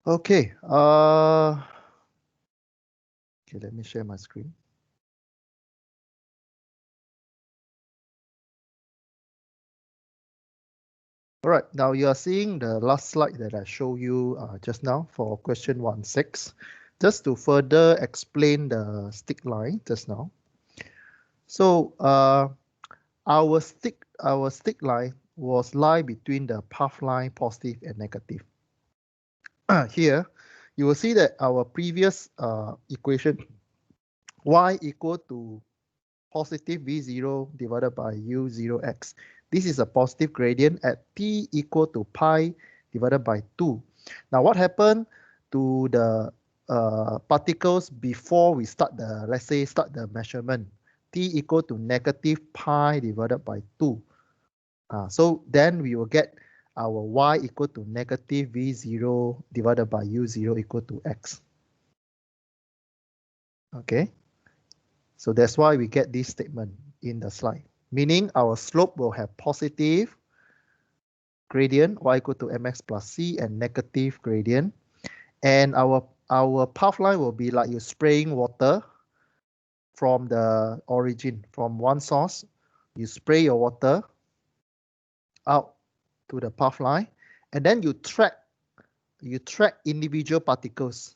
Okay. Okay, let me share my screen. All right, now you are seeing the last slide that I showed you just now for question 1.6. Just to further explain the stick line just now. So our stick line was lie between the path line positive and negative. Here, you will see that our previous equation y equal to positive v0 divided by u0x. This is a positive gradient at t equal to pi divided by 2. Now what happened to the particles before we start the, let's say, start the measurement? T equal to negative pi divided by 2. So then we will get our y equal to negative v0 divided by u0 equal to x. Okay. So that's why we get this statement in the slide, meaning our slope will have positive gradient y equal to mx plus c and negative gradient. And our path line will be like you're spraying water from the origin, from one source. You spray your water out to the path line, and then you track individual particles.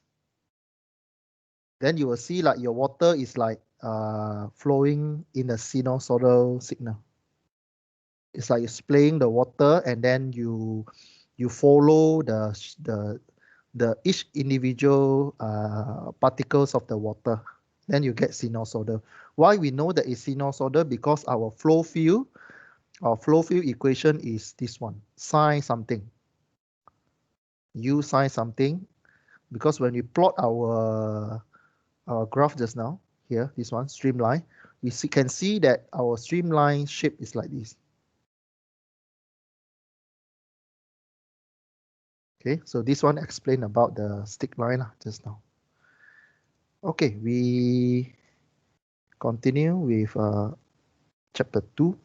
Then you will see like your water is like flowing in a sinusoidal signal. It's like you're spraying the water, and then you follow the each individual particles of the water. Then you get sinusoidal. Why we know that it's sinusoidal? Because our flow field equation is this one, sine something. U sine something. Because when we plot our graph just now, here, this one, streamline, we can see that our streamline shape is like this. Okay, so this one explain about the stick line just now. Okay, we continue with chapter 2.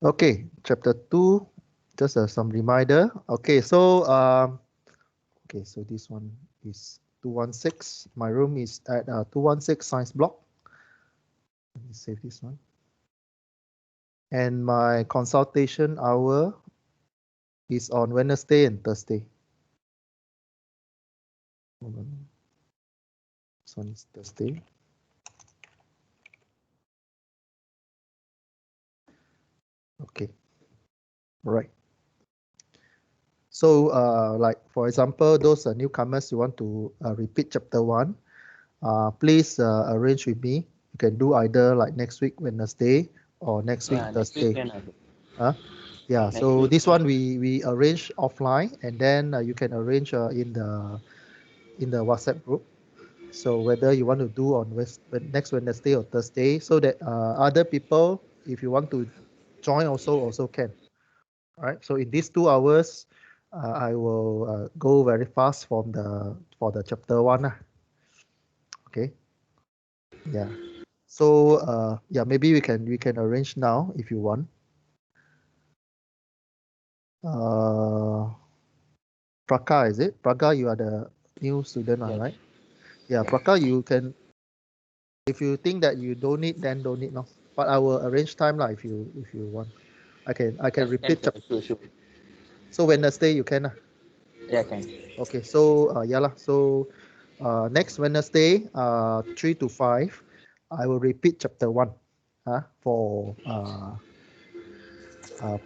Okay, chapter 2, just some reminder. Okay, so so this one is 216. My room is at 216 science block. Let me save this one. And my consultation hour is on Wednesday and Thursday. This one is Thursday. Okay, right. So like for example, those newcomers you want to repeat chapter 1, please arrange with me. You can do either like next week Wednesday or next week Thursday. Yeah, Next so week. this one we arrange offline, and then you can arrange in the WhatsApp group. So whether you want to do on next Wednesday or Thursday, so that other people, if you want to join, also can. All right. So in these 2 hours, I will go very fast for the chapter 1. Okay. Yeah. So yeah, maybe we can arrange now if you want. Praka, is it? Praka, you are the new student, Yes. right? Yeah, Praka, you can. If you think that you don't need, then don't need, no. But I will arrange time lah if you want. I can repeat. Sure. So Wednesday you can. Yeah, can. Okay. So yeah lah. So next Wednesday 3 to 5, I will repeat chapter 1. For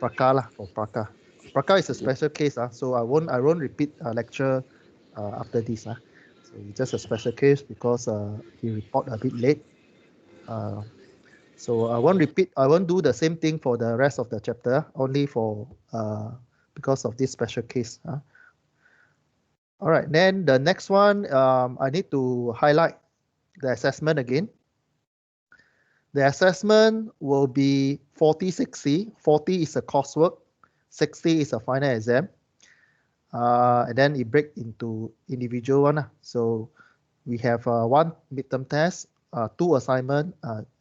Praka lah, for Praka. Praka is a special case. So I won't repeat lecture after this. So it's just a special case because he report a bit late. So I won't do the same thing for the rest of the chapter, only for because of this special case. All right, then the next one, I need to highlight the assessment again. The assessment will be 40-60. 40 is a coursework, 60 is a final exam. And then it breaks into individual one. So we have 1 midterm test, 2 assignment,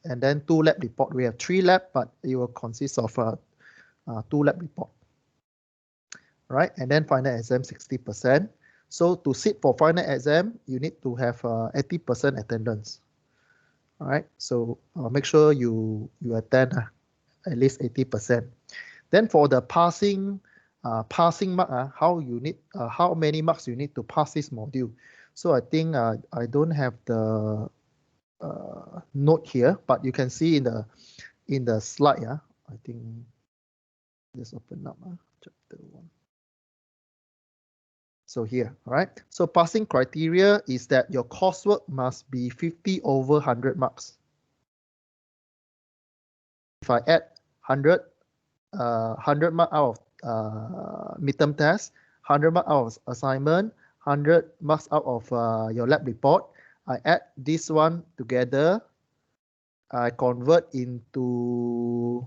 and then 2 lab report. We have 3 lab, but it will consist of 2 lab report. right? And then final exam 60%. So to sit for final exam, you need to have 80% attendance. All right, so make sure you attend at least 80%. Then for the passing mark, how many marks you need to pass this module. So I think I don't have the note here, but you can see in the slide. I think just open up chapter 1. So here, all right. So passing criteria is that your coursework must be 50 over 100 marks. If I add 100 mark out of midterm test, 100 mark out of assignment, 100 marks out of your lab report, I add this one together, I convert into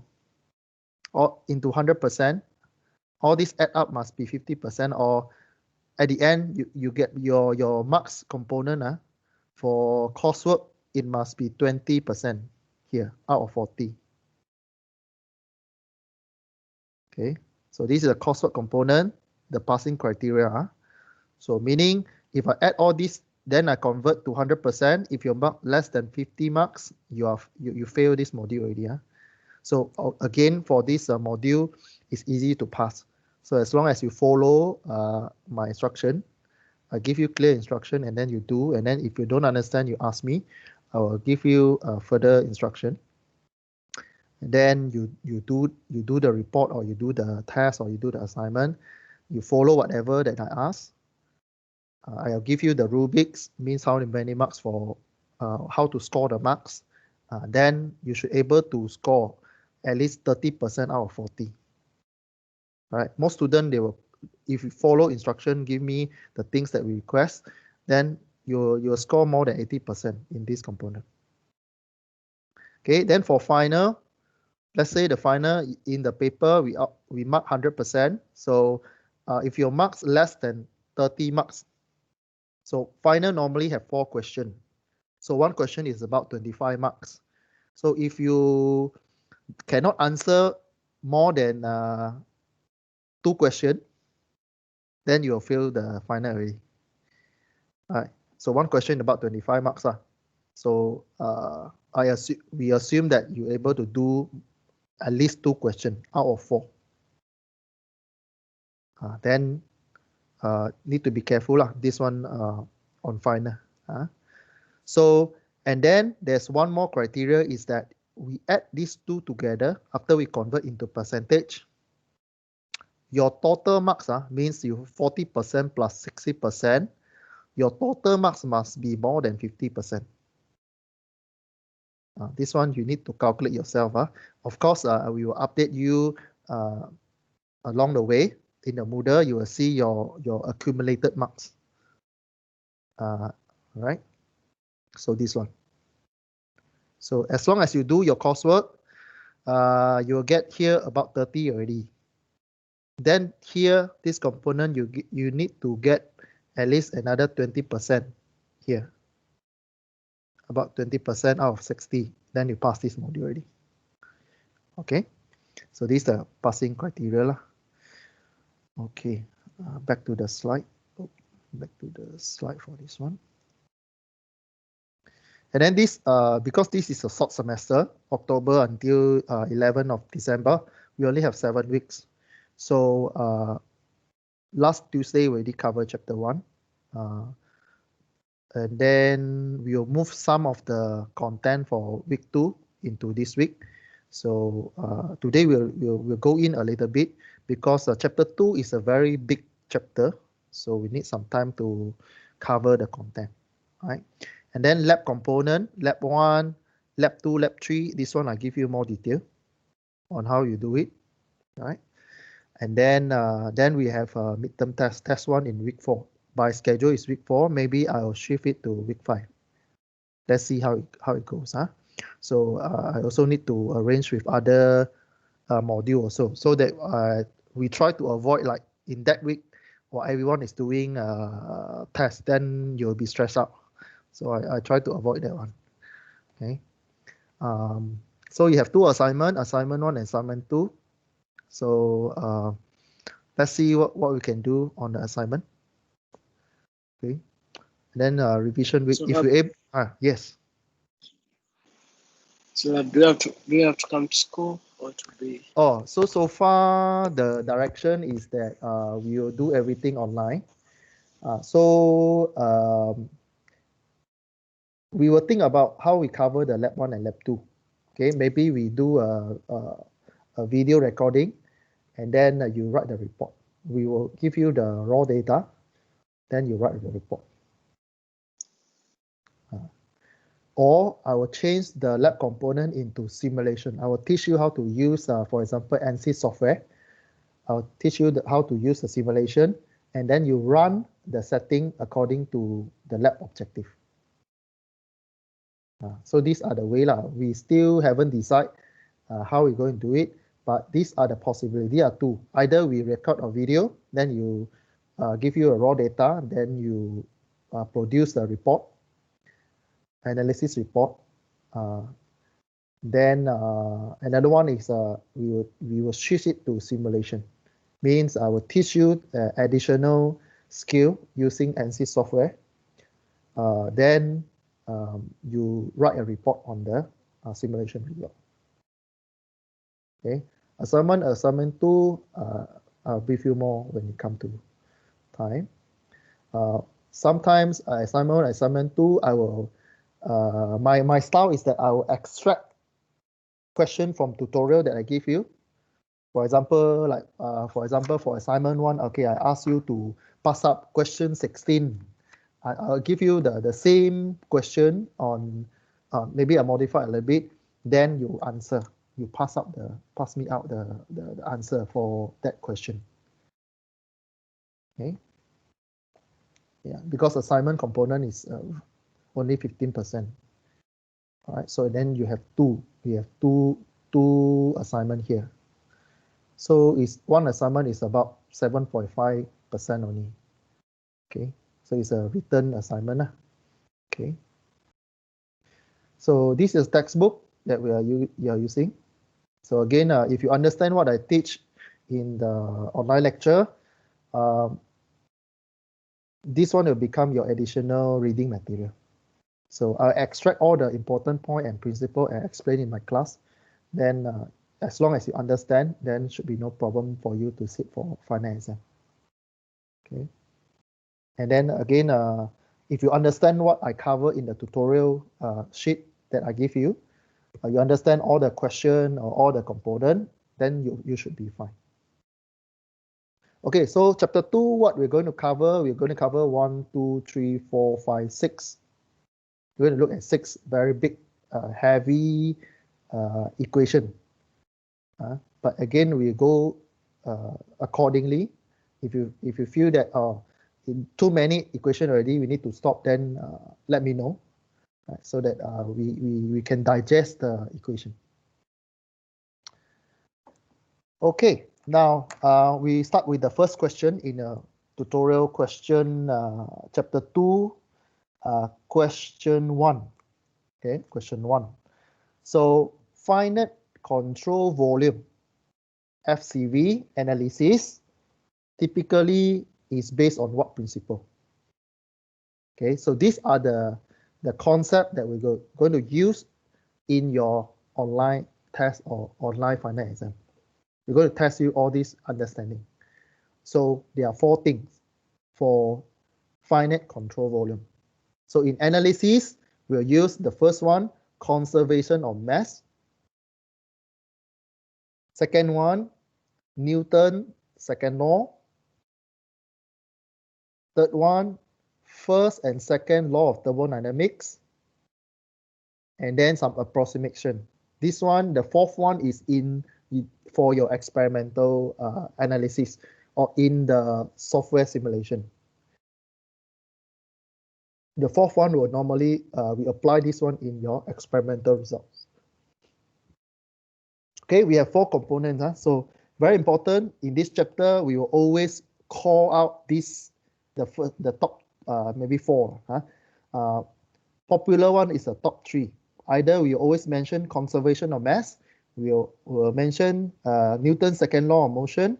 100%. All this add up must be 50%, or at the end you get your marks component for coursework, it must be 20% here out of 40. Okay, so this is a coursework component, the passing criteria. So meaning if I add all this, then I convert to 100%. If your mark less than 50 marks, you fail this module already. So again, for this module, it's easy to pass. So as long as you follow my instruction, I give you clear instruction, and then you do. And then if you don't understand, you ask me. I will give you further instruction. And then you do the report, or you do the test, or you do the assignment. You follow whatever that I ask. I'll give you the rubrics, means how many marks for how to score the marks. Then you should able to score at least 30% out of 40. Right? Most students, they will, if you follow instruction, give me the things that we request, then you'll score more than 80% in this component. Okay, then for final, let's say the final in the paper, we mark 100%. So if your marks less than 30 marks, so final normally have 4 questions. So one question is about 25 marks. So if you cannot answer more than 2 questions, then you'll fail the final already. All right. So one question about 25 marks. So we assume that you're able to do at least 2 questions out of 4. Then need to be careful this one on final. So, and then there's one more criteria, is that we add these 2 together after we convert into percentage. Your total marks means you 40% plus 60%. Your total marks must be more than 50%. This one you need to calculate yourself. Of course, we will update you along the way. In the Moodle, you will see your accumulated marks. Right? So this one. So as long as you do your coursework, you'll get here about 30 already. Then here, this component, you need to get at least another 20% here. About 20% out of 60. Then you pass this module already. Okay. So this is the passing criteria. Okay. Back to the slide. Back to the slide for this one. And then this, because this is a short semester, October until 11th of December, we only have 7 weeks. So last Tuesday we already covered chapter 1. And then we'll move some of the content for week 2 into this week. So today we'll go in a little bit, because chapter 2 is a very big chapter. So we need some time to cover the content. Right? And then lab component, lab 1, lab 2, lab 3. This one I give you more detail on how you do it. Right? And then we have midterm test 1 in week 4. By schedule is week 4. Maybe I'll shift it to week 5. Let's see how it goes. So I also need to arrange with other module also, so that we try to avoid, like in that week, while everyone is doing tests, then you'll be stressed out. So I try to avoid that one. Okay. So you have 2 assignments, assignment 1 and assignment 2. So let's see what we can do on the assignment. Okay, and then revision week. So if you able, yes. So do we have to come to school or to be? Oh, so far the direction is that we will do everything online. We will think about how we cover the lab 1 and lab 2. Okay, maybe we do a video recording and then you write the report. We will give you the raw data, then you write the report. Or I will change the lab component into simulation. I will teach you how to use, for example, ANSYS software. I'll teach you how to use the simulation, and then you run the setting according to the lab objective. So these are the way. We still haven't decided how we're going to do it, but these are the possibilities. There are two. Either we record a video, then you give you a raw data, then you produce the report, analysis report. Then another one is we will switch it to simulation. Means I will teach you additional skill using ANSYS software. Then you write a report on the simulation result. Okay, assignment 2, I'll brief you more when it comes to time. Sometimes assignment 2, I will my style is that I will extract question from tutorial that I give you. For example, for assignment 1, okay, I ask you to pass up question 16. I'll give you the same question on maybe I modify a little bit, then you answer. You pass me out the answer for that question. Okay. Yeah, because assignment component is only 15%. All right, so then you have two. We have two assignment here. So one assignment is about 7.5% only. Okay, so it's a written assignment. Okay. So this is textbook that you are using. So again, if you understand what I teach in the online lecture, this one will become your additional reading material. So I'll extract all the important point and principle and explain in my class. Then as long as you understand, then should be no problem for you to sit for final exam. Okay. And then again, if you understand what I cover in the tutorial sheet that I give you, you understand all the question or all the component, then you should be fine. Okay, so chapter 2, what we're going to cover, 1, 2, 3, 4, 5, 6. We're going to look at 6 very big, heavy equation. But again, we go accordingly. If you feel that in too many equation already, we need to stop, then let me know, so that we can digest the equation. Okay, now we start with the first question in a tutorial question, chapter 2, question 1. Okay, question 1. So finite control volume, FCV analysis, typically is based on what principle? Okay, so these are the concept that we're going to use in your online test or online final exam. We're going to test you all this understanding. So there are 4 things for finite control volume. So in analysis, we'll use the first one, conservation of mass. Second one, Newton's second law. Third one, first and second law of thermodynamics. And then some approximation. This one, the fourth one is for your experimental analysis or in the software simulation. The fourth one will normally, we apply this one in your experimental results. Okay, we have 4 components. So very important in this chapter, we will always call out the top maybe 4. Popular one is the top 3. Either we always mention conservation of mass, we'll mention Newton's second law of motion,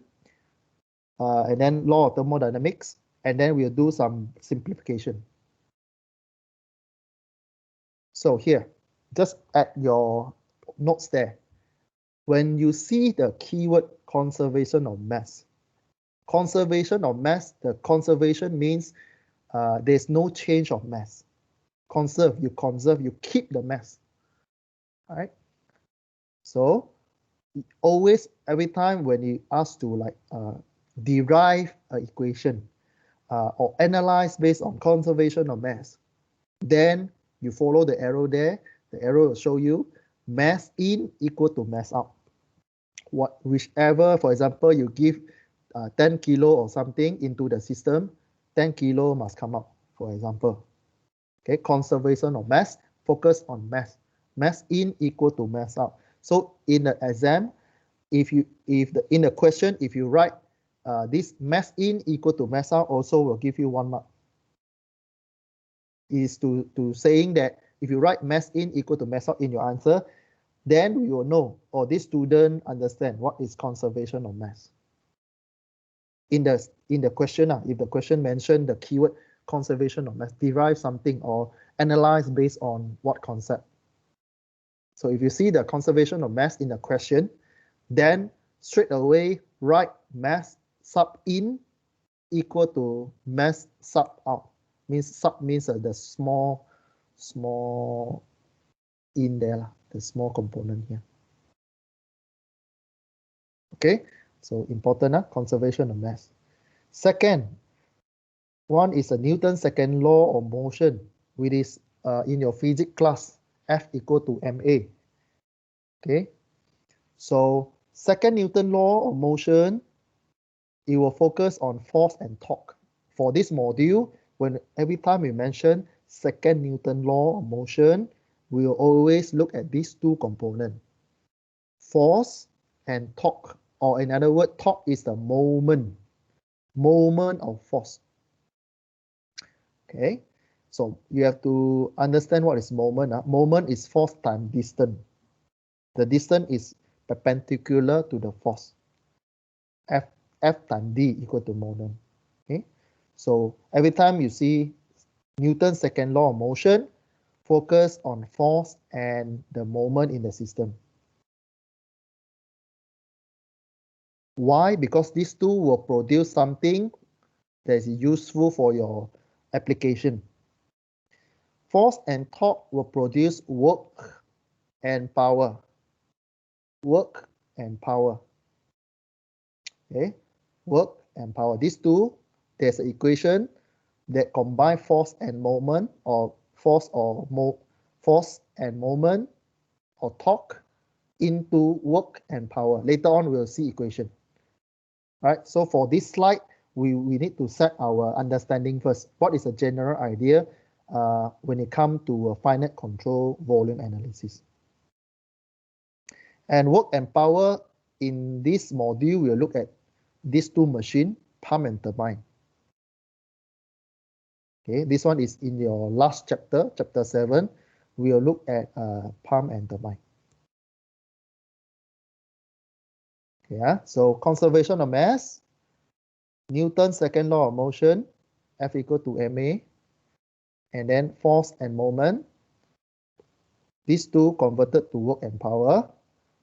and then law of thermodynamics, and then we'll do some simplification. So here, just add your notes there. When you see the keyword conservation of mass, the conservation means there's no change of mass. Conserve, you keep the mass. All right. So always, every time when you ask to like derive an equation or analyze based on conservation of mass, then you follow the arrow there. The arrow will show you mass in equal to mass out. Whichever, for example, you give 10 kilo or something into the system, 10 kilo must come out, for example. Okay, conservation of mass, focus on mass. Mass in equal to mass out. So in the exam, in the question, if you write this mass in equal to mass out, also will give you 1 mark. Is to saying that if you write mass in equal to mass out in your answer, then we will know, or this student understand what is conservation of mass. In the question, if the question mentioned the keyword conservation of mass, derive something or analyze based on what concept. So if you see the conservation of mass in the question, then straight away write mass sub in equal to mass sub out. Sub means the small in there, the small component here. Okay, so important, conservation of mass. Second one is a Newton's second law of motion, which is in your physics class, F equal to ma. Okay, so second Newton law of motion, it will focus on force and torque. For this module, every time we mention second Newton law of motion, we will always look at these two components, force and torque, or in other words, torque is the moment of force. Okay, so you have to understand what is moment. Moment is force times distance. The distance is perpendicular to the force. F times d equal to moment. Okay, so every time you see Newton's second law of motion, focus on force and the moment in the system. Why? Because these two will produce something that is useful for your application. Force and torque will produce work and power. Work and power. Okay, work and power. These two, there's an equation that combine force and moment, or force and moment, or torque into work and power. Later on, we'll see equation. All right, so for this slide, we need to set our understanding first. What is a general idea when it comes to a finite control volume analysis? And work and power, in this module, we'll look at these two machines, pump and turbine. Okay, this one is in your last chapter, chapter 7. We'll look at pump and turbine. Okay, so conservation of mass, Newton's second law of motion, F equal to ma, and then force and moment. These two converted to work and power.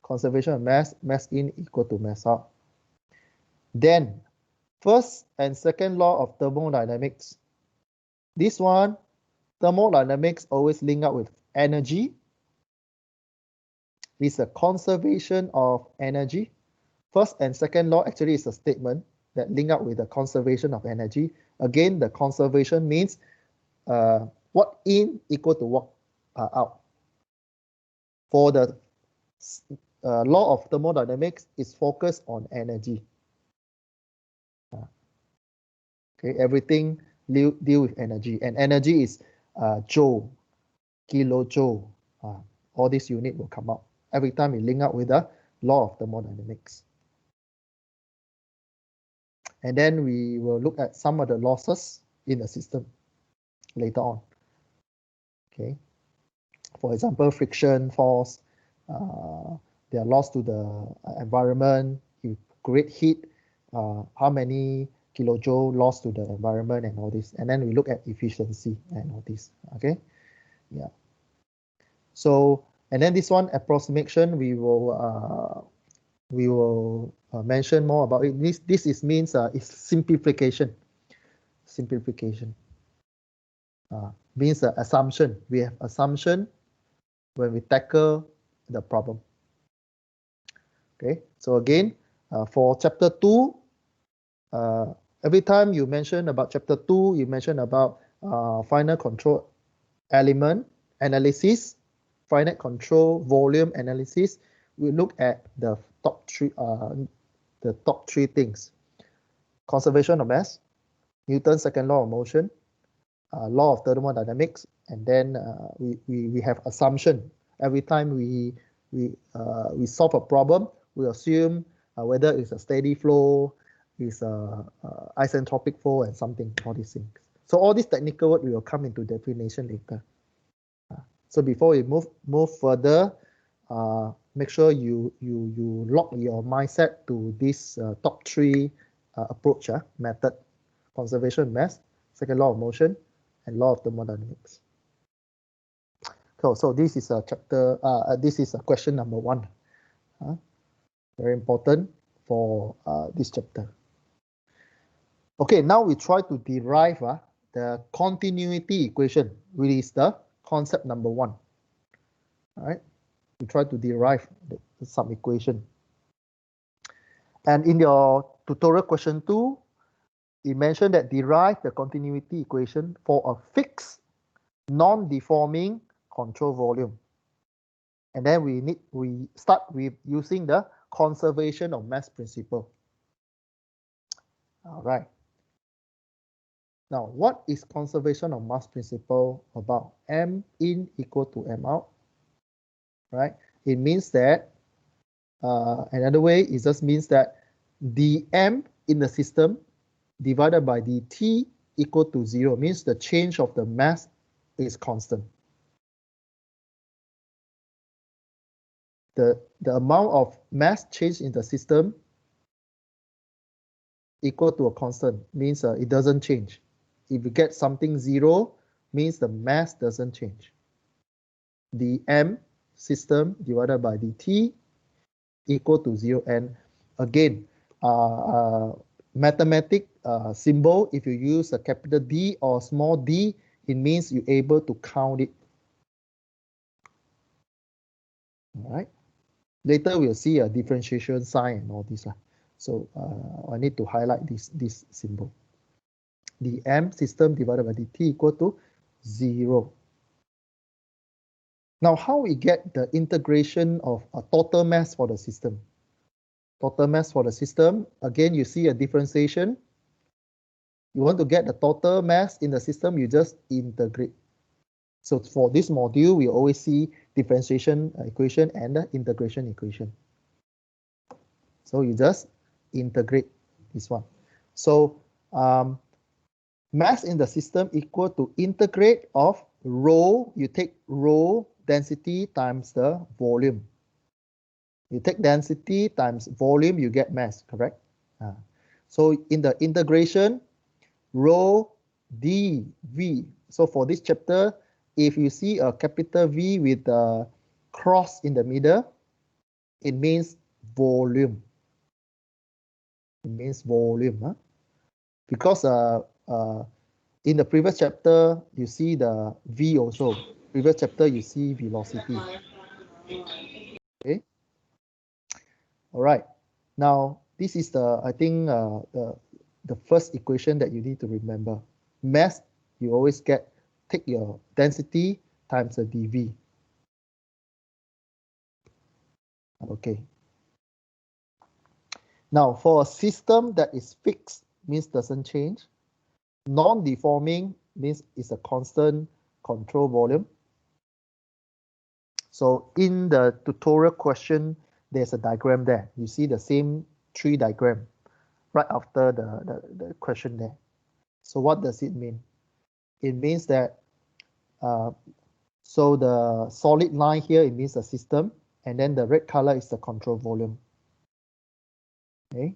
Conservation of mass, mass in equal to mass out. Then, first and second law of thermodynamics. This one, thermodynamics always link up with energy. It's a conservation of energy. First and second law actually is a statement that link up with the conservation of energy. Again, the conservation means what in equal to what out. For the law of thermodynamics is focused on energy. Okay, everything deal with energy, and energy is joule, kilojoule. All these unit will come out every time you link up with the law of thermodynamics. And then we will look at some of the losses in the system later on. Okay, for example, friction, force, they are lost to the environment. You create heat, how many kilojoule lost to the environment and all this. And then we look at efficiency and all this. Okay, yeah. So, and then this one approximation, we will mention more about it. This is means it's simplification. Simplification means assumption. We have assumption when we tackle the problem. Okay, so again, for chapter 2, every time you mention about chapter 2, you mention about final control element analysis, finite control volume analysis. We look at the top three things: conservation of mass, Newton's second law of motion, law of thermodynamics, and then we have assumption. Every time we solve a problem, we assume whether it's a steady flow, is a isentropic flow, and something, all these things. So all these technical words will come into definition later. So before we move further, make sure you lock your mindset to this top three approach method: conservation of mass, second law of motion, and law of thermodynamics. So this is a chapter. This is a question number 1. Very important for this chapter. Okay, now we try to derive the continuity equation, which is the concept number 1. All right, we try to derive some equation. And in your tutorial question 2, it mentioned that derive the continuity equation for a fixed, non-deforming control volume. And then we start with using the conservation of mass principle. All right. Now, what is conservation of mass principle about? M in equal to M out, right? It means that, another way, it just means that dm in the system divided by dt equal to 0, means the change of the mass is constant. The amount of mass change in the system equal to a constant, means it doesn't change. If you get something 0, means the mass doesn't change. dm system divided by dt equal to 0. And again, mathematic symbol, if you use a capital D or small d, it means you're able to count it. All right. Later we'll see a differentiation sign and all this. So I need to highlight this symbol. dm system divided by dt equal to 0. Now, how we get the integration of a total mass for the system? Total mass for the system, again, you see a differentiation. You want to get the total mass in the system, you just integrate. So for this module, we always see differentiation equation and the integration equation. So you just integrate this one. So mass in the system equal to integrate of rho. You take rho density times the volume. You take density times volume, you get mass, correct? So in the integration, rho dv. So for this chapter, if you see a capital V with a cross in the middle, it means volume. It means volume. Because in the previous chapter, you see the V also. Previous chapter, you see velocity. Okay. All right. Now, this is the, I think, the first equation that you need to remember. Mass, you always take your density times the dV. Okay. Now, for a system that is fixed, means doesn't change. Non-deforming means it's a constant control volume. So in the tutorial question, there's a diagram there. You see the same tree diagram right after the question there. So what does it mean? It means that, so the solid line here, it means the system, and then the red color is the control volume. Okay.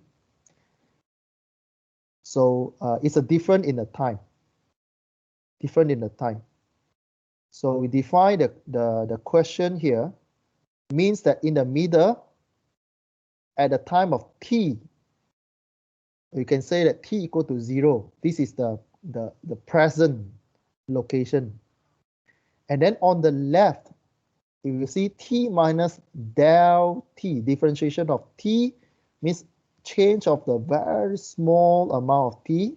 So it's a different in the time. Different in the time. So we define the question here means that in the middle, at the time of t, you can say that t equal to 0. This is the present location. And then on the left, if you see t minus del t, differentiation of t means change of the very small amount of t.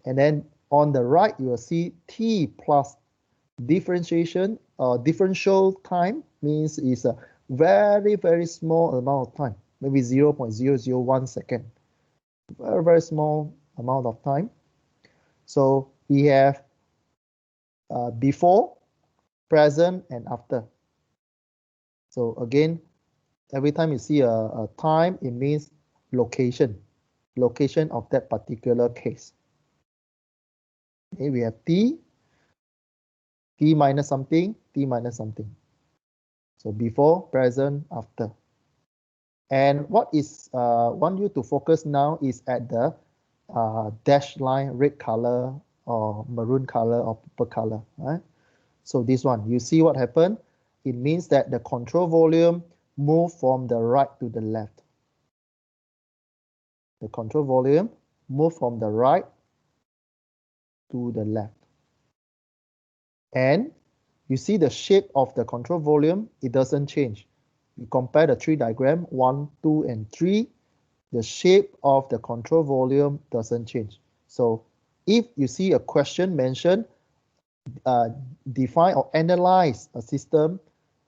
And then on the right, you will see t plus differentiation or differential time means is a very, very small amount of time, maybe 0.001 second. Very, very small amount of time. So we have before, present, and after. So again, every time you see a time, it means location of that particular case. Okay, we have t minus something, t minus something. So before, present, after. And what is want you to focus now is at the dashed line, red color or maroon color or purple color, right? So this one, you see what happened? It means that the control volume moved from the right to the left. The control volume moved from the right to the left. And you see the shape of the control volume, it doesn't change. You compare the tree diagram, 1, 2, and 3, the shape of the control volume doesn't change. So if you see a question mentioned, define or analyze a system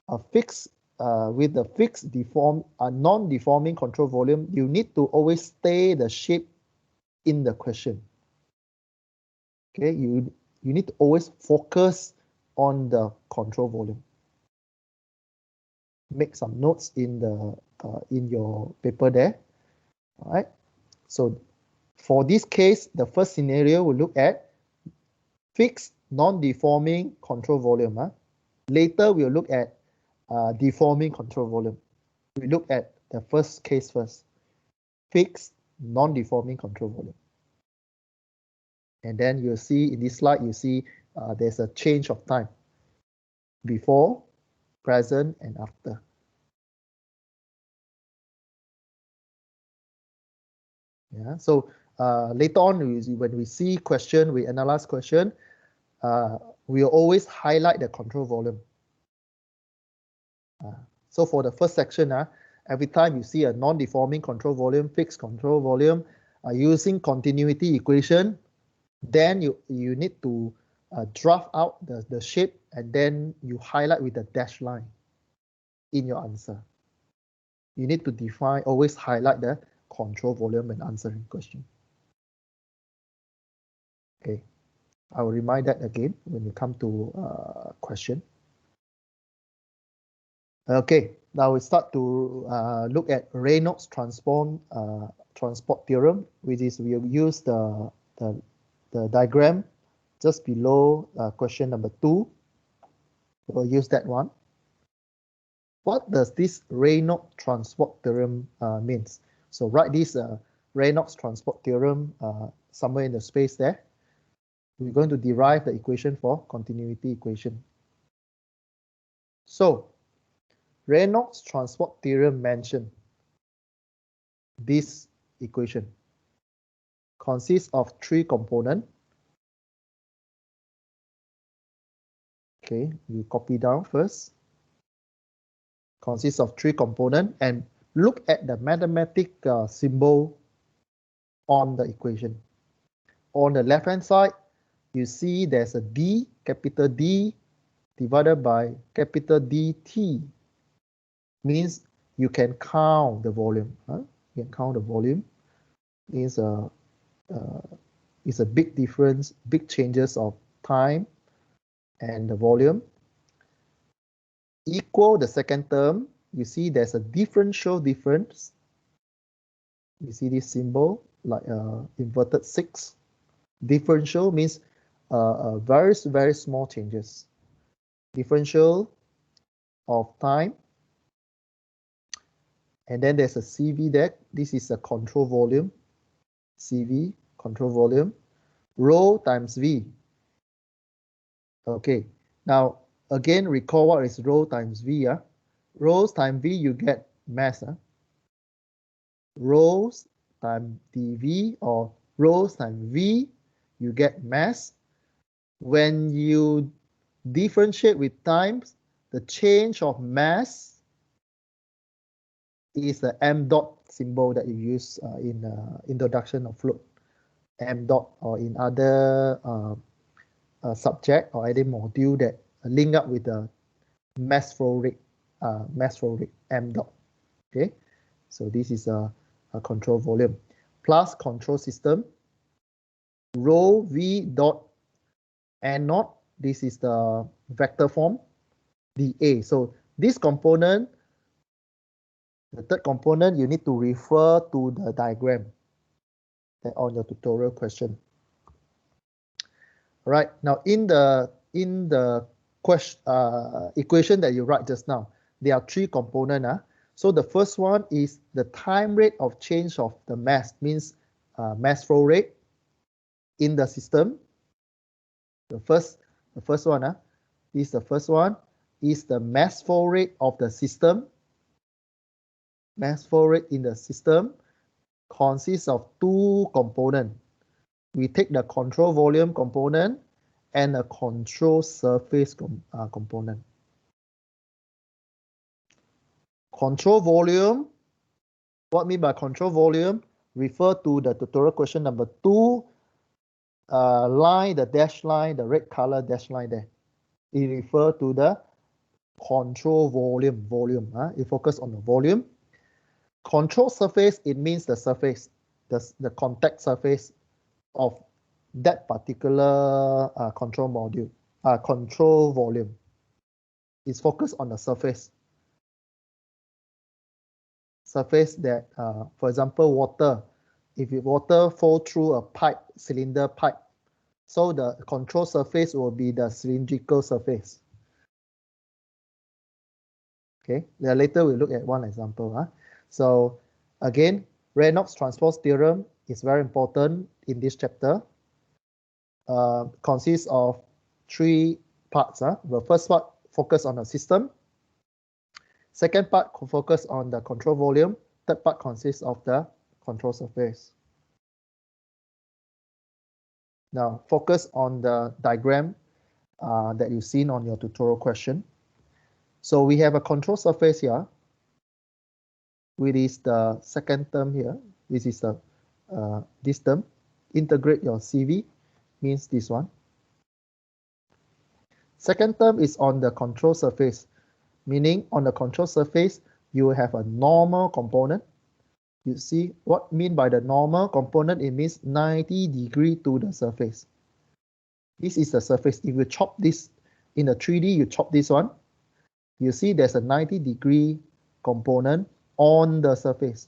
with a fixed non-deforming control volume, you need to always stay the shape in the question. Okay, you need to always focus on the control volume. Make some notes in the in your paper there. All right. So for this case, the first scenario we'll look at fixed non-deforming control volume. Later we'll look at deforming control volume. We look at the first case first. Fixed non-deforming control volume. And then you'll see in this slide, you see there's a change of time. Before, present, and after. Yeah. So later on, when we see question, we analyze question, we'll always highlight the control volume. So for the first section, every time you see a non-deforming control volume, fixed control volume, using continuity equation, then you need to draft out the shape and then you highlight with the dashed line in your answer. You need to define, always highlight the control volume when answering question. Okay, I will remind that again when you come to question. Okay, now we start to look at Reynolds transport theorem, which is we'll use the diagram just below question number 2. We'll use that one. What does this Reynolds transport theorem means? So write this Reynolds transport theorem somewhere in the space there. We're going to derive the equation for continuity equation. So Reynolds transport theorem mentioned this equation consists of 3 components. Okay, you copy down first. Consists of 3 components and look at the mathematical symbol on the equation. On the left hand side, you see there's a D, capital D, divided by capital DT. Means you can count the volume. You can count the volume. It's a big difference, big changes of time and the volume. Equal the second term, you see there's a differential difference. You see this symbol like inverted 6. Differential means very, very small changes. Differential of time. And then there's a CV there. This is a control volume. CV, control volume, rho times V. Okay, now again recall what is rho times V. Rho times V you get mass. Rho times dV or rho times V you get mass. When you differentiate with times, the change of mass is the m dot symbol that you use in introduction of fluid. M dot, or in other subject or other module that link up with the mass flow rate, m dot. Okay, so this is a control volume plus control system. Rho V dot n naught. This is the vector form dA. So this component, the third component, you need to refer to the diagram that on your tutorial question. All right, now in the question equation that you write just now, there are three components. So the first one is the time rate of change of the mass, means mass flow rate in the system. The first one, is the first one is the mass flow rate of the system. Mass flow rate in the system consists of two components. We take the control volume component and a control surface component. Control volume, what I mean by control volume? Refer to the tutorial question number 2, line, the dash line, the red color dash line there. It refer to the control volume. It focus on the volume. Control surface, it means the surface, the contact surface of that particular control module, control volume. Is focused on the surface. Surface that, for example, water. If water fall through a pipe, cylinder pipe, so the control surface will be the cylindrical surface. Okay, later we'll look at one example. So again, Reynolds transpose theorem is very important in this chapter. Consists of 3 parts. The first part focus on the system. Second part focus on the control volume. Third part consists of the control surface. Now focus on the diagram that you've seen on your tutorial question. So we have a control surface here, which is the second term here. This is the this term. Integrate your CV means this one. Second term is on the control surface, meaning on the control surface you have a normal component. You see what I mean by the normal component? It means 90 degrees to the surface. This is the surface. If you chop this in the 3D, you chop this one, you see there's a 90-degree component on the surface.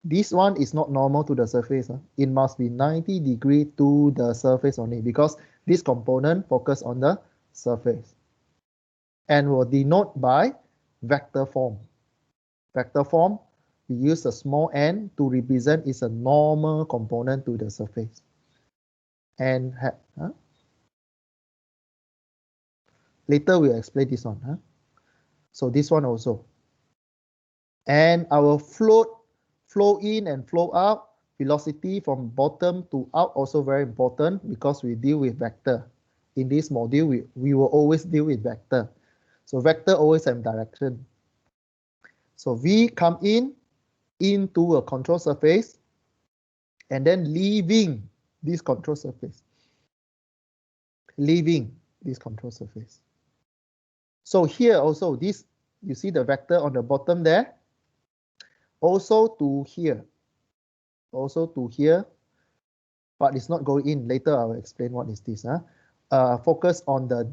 This one is not normal to the surface. It must be 90 degrees to the surface only, because this component focus on the surface and will denote by vector form. Vector form, we use a small n to represent is a normal component to the surface. And later we'll explain this one. So this one also. And our flow in and flow out, velocity from bottom to out, also very important because we deal with vector. In this module, we will always deal with vector. So vector always have direction. So V come into a control surface and then leaving this control surface. Leaving this control surface. So here also, this, you see the vector on the bottom there, also to here, but it's not going in. Later I will explain what is this. Focus on the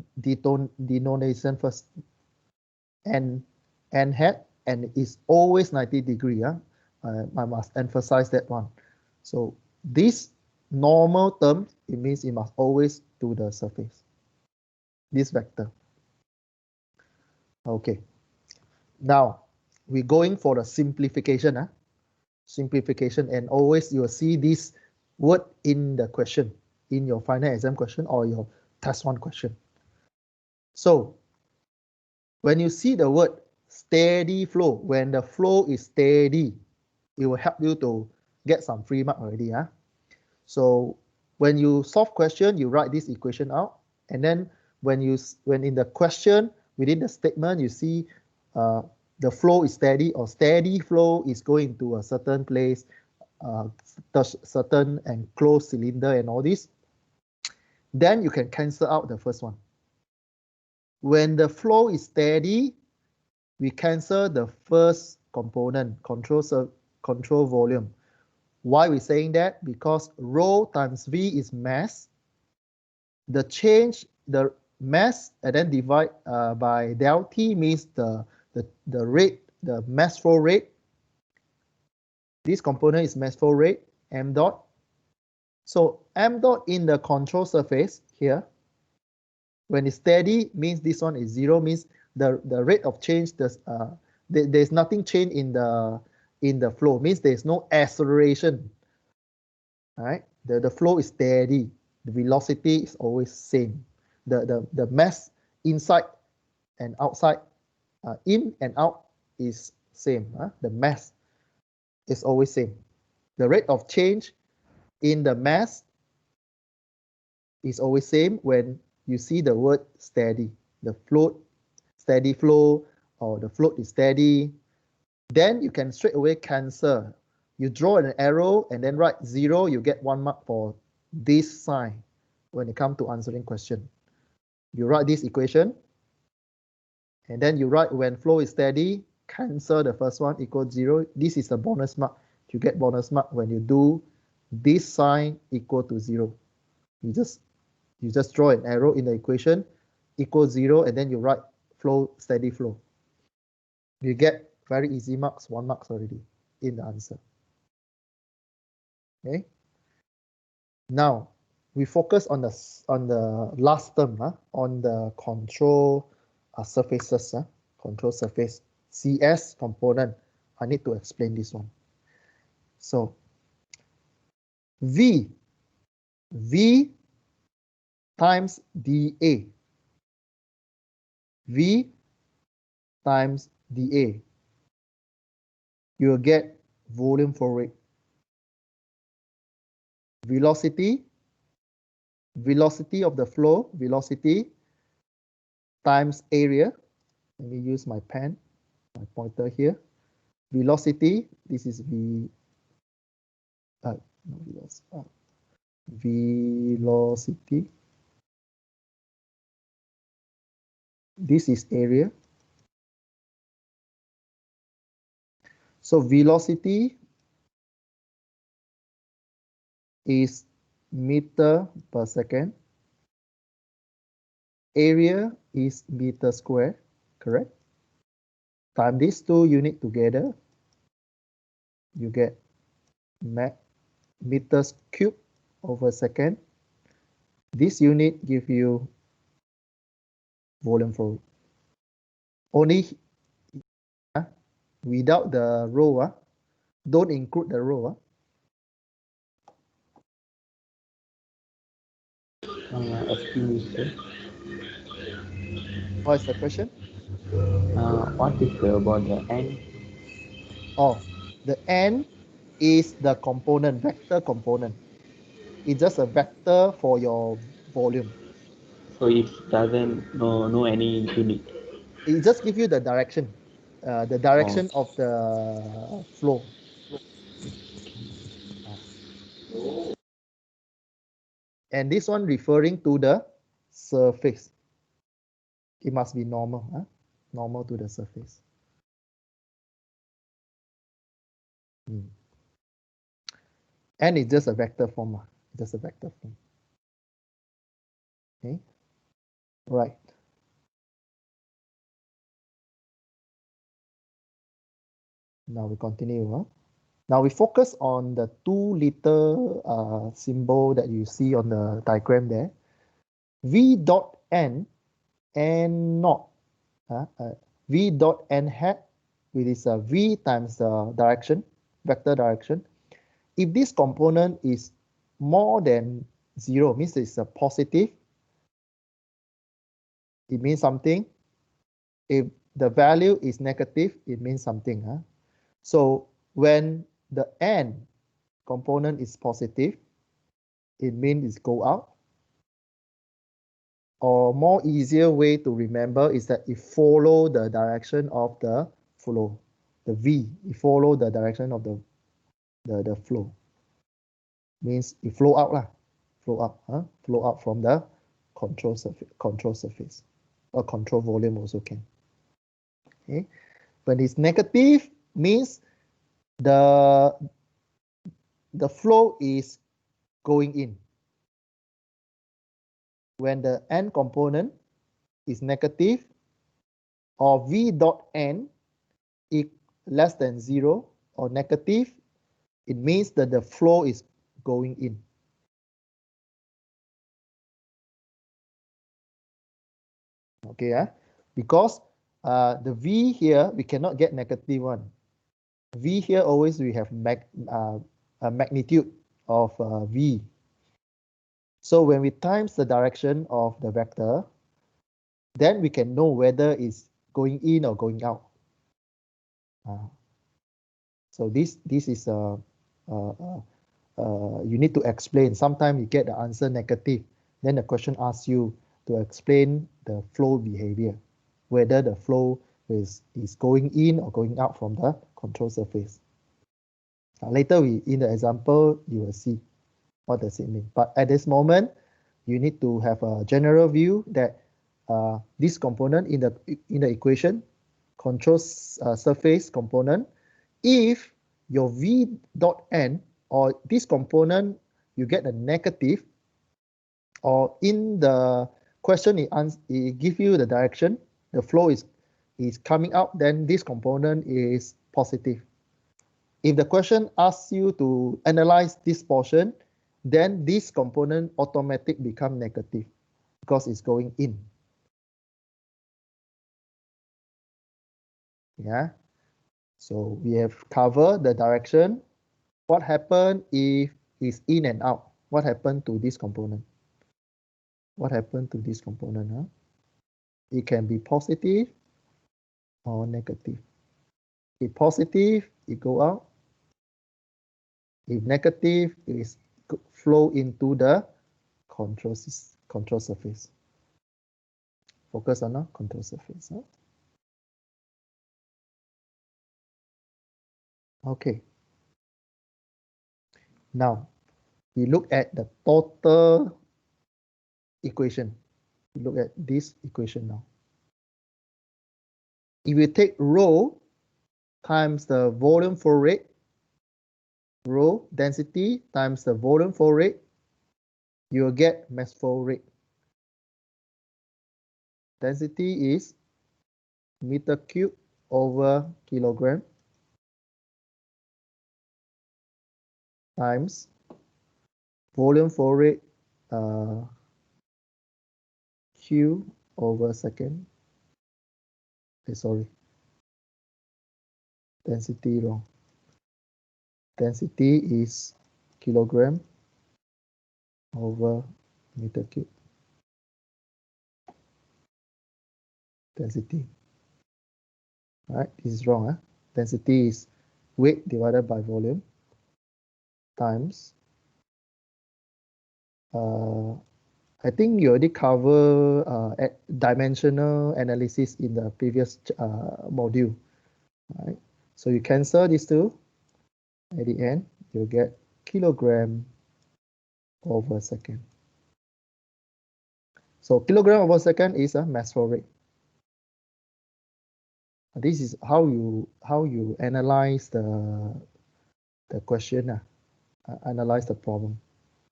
denotation first. And hat, and is always 90 degree. I must emphasize that one. So this normal term, it means it must always to the surface. This vector. Okay. Now we're going for the simplification. simplification, and always you will see this word in the question, in your final exam question or your test 1 question. So when you see the word steady flow, when the flow is steady, it will help you to get some free mark already. So when you solve question, you write this equation out, and then when in the question within the statement you see the flow is steady or steady flow is going to a certain place, certain enclosed cylinder and all this, then you can cancel out the first one. When the flow is steady, we cancel the first component, control volume. Why we saying that? Because rho times V is mass. The change, the mass, and then divide by del T means the rate, the mass flow rate. This component is mass flow rate, m dot. So m dot in the control surface here, when it's steady, means this one is 0, means the rate of change, there's nothing change in the flow, means there's no acceleration. All right, the flow is steady, the velocity is always same. The mass inside and outside, in and out is same. The mass is always same. The rate of change in the mass is always same when you see the word steady. The float, steady flow, or the float is steady. Then you can straight away cancel. You draw an arrow and then write 0, you get 1 mark for this sign when it comes to answering question. You write this equation, and then you write when flow is steady, cancel the first one, equals 0. This is a bonus mark. You get bonus mark when you do this sign equal to 0. You just draw an arrow in the equation, equals 0, and then you write flow, steady flow. You get very easy marks, 1 marks already in the answer. Okay. Now we focus on the last term, on the control surfaces, control surface, CS component. I need to explain this one. So V times dA. V times dA. You will get volume flow rate. Velocity of the flow, velocity times area. Let me use my pen, my pointer here. Velocity, this is velocity. This is area. So velocity is meter per second. Area is meter square, correct? Time these two units together, you get meters cubed over second. This unit give you volume flow. Only without the rho, don't include the rho. Excuse me, sir. What is the question? What is about the n? Oh, the n is the component, vector component. It's just a vector for your volume. So it doesn't know any unit. It just gives you the direction of the flow. And this one referring to the surface. It must be normal, normal to the surface. And it's just a vector form, just a vector form. Okay, right. Now we continue. Now we focus on the 2 little symbol that you see on the diagram there. V dot n and naught. V dot n hat, which is V times the direction, vector direction. If this component is more than 0, means it's a positive, it means something. If the value is negative, it means something. Huh? So when the n component is positive, it means it's go out. Or more easier way to remember is that it follow the direction of the flow. The V, it follow the direction of the flow. Means it flow out lah. Flow out, huh? Flow out from the control surface. Or control volume also can. Okay. When it's negative, means the flow is going in. When the n component is negative or v dot n is less than 0 or negative, it means that the flow is going in. Okay, because the v here, we cannot get negative one. V here always we have a magnitude of v. So when we times the direction of the vector, then we can know whether it's going in or going out. So this is you need to explain. Sometimes you get the answer negative. Then the question asks you to explain the flow behavior, whether the flow is going in or going out from the control surface. Later in the example, you will see what does it mean. But at this moment, you need to have a general view that this component in the equation, control surface component, if your v dot n or this component you get a negative, or in the question it give you the direction, the flow is coming out, then this component is positive. If the question asks you to analyze this portion, then this component automatically become negative because it's going in. Yeah. So we have covered the direction. What happened if it's in and out? What happened to this component? What happened to this component? Huh? It can be positive or negative. If positive, it go out. If negative, it is flow into the control surface. Focus on the control surface. Huh? Okay. Now, we look at the total equation. We look at this equation now. If you take rho times the volume flow rate, rho density times the volume flow rate, you will get mass flow rate. Density is meter cube over kilogram times volume flow rate Q over second. Sorry, density wrong. Density is kilogram over meter cube. Density. All right, this is wrong. Huh? Density is weight divided by volume times. I think you already cover dimensional analysis in the previous module. All right, so you cancel these two. At the end, you'll get kilogram over second. So kilogram over second is a mass flow rate. This is how you analyze the question, analyze the problem.